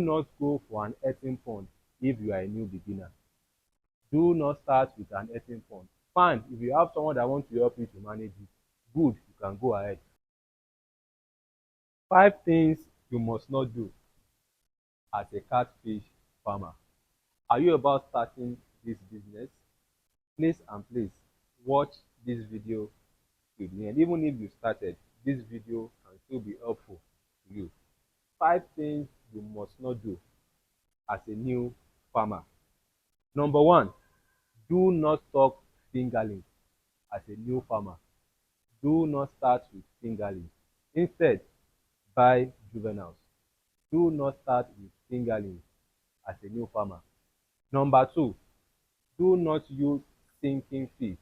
not go for an earthen pond if you are a new beginner. Do not start with an earthen pond. Fine, if you have someone that wants to help you to manage it, good, you can go ahead. 5 things you must not do as a catfish farmer. Are you about starting this business? Please and please watch this video to the end. Even if you started, this video can still be helpful to you. 5 things you must not do as a new farmer. Number one, do not stock fingerlings as a new farmer. Do not start with fingerlings. Instead, buy juveniles. Do not start with fingerlings as a new farmer. Number two, do not use sinking feed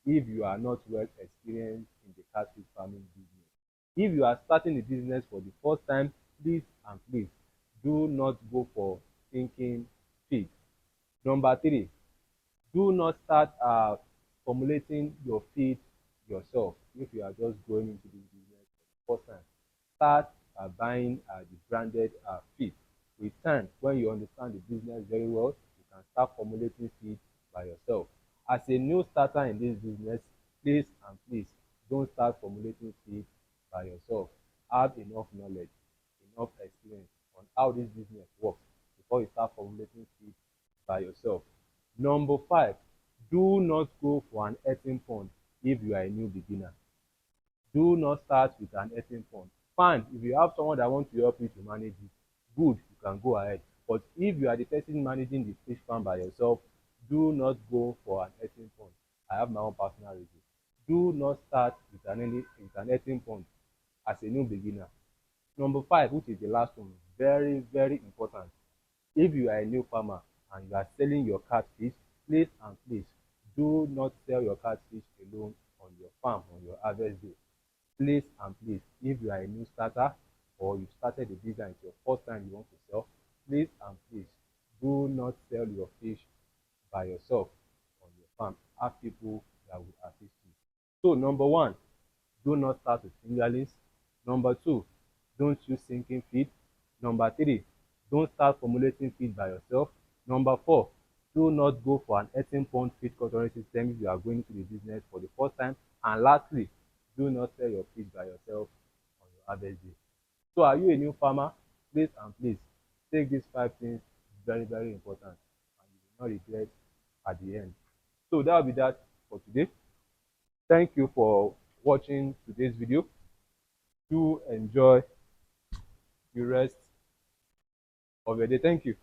if you are not well experienced in the catfish farming business. If you are starting the business for the first time, please and please do not go for sinking feed. Number three, do not start formulating your feed yourself if you are just going into this business for the first time. Start buying the branded feed. With time, when you understand the business very well, you can start formulating feed by yourself. As a new starter in this business, please and please don't start formulating feed by yourself. Have enough knowledge, enough experience on how this business works before you start formulating feed by yourself. Number five, do not go for an earthen pond if you are a new beginner. Do not start with an earthen pond. Fine, if you have someone that wants to help you to manage it, good, you can go ahead. But if you are the person managing the fish farm by yourself, do not go for an earthen pond. I have my own personal reason. Do not start with an earthen pond as a new beginner. Number five, which is the last one, very, very important. If you are a new farmer and you are selling your catfish, please and please do not sell your catfish alone on your farm on your harvest day. Please and please, if you are a new starter or you started the business, it's your first time you want to sell, please and please do not sell your fish by yourself on your farm. Have people that will assist you. So number one, do not start with fingerlings. Number two, don't use sinking feed. Number three, don't start formulating feed by yourself. Number four, do not go for an earthen pond feed culturing system if you are going to the business for the first time. And lastly, do not sell your fish by yourself on your harvest day. So are you a new farmer? Please and please take these 5 things, very, very important, and you will not regret at the end. So that will be that for today. Thank you for watching today's video. Do enjoy the rest of your day. Thank you.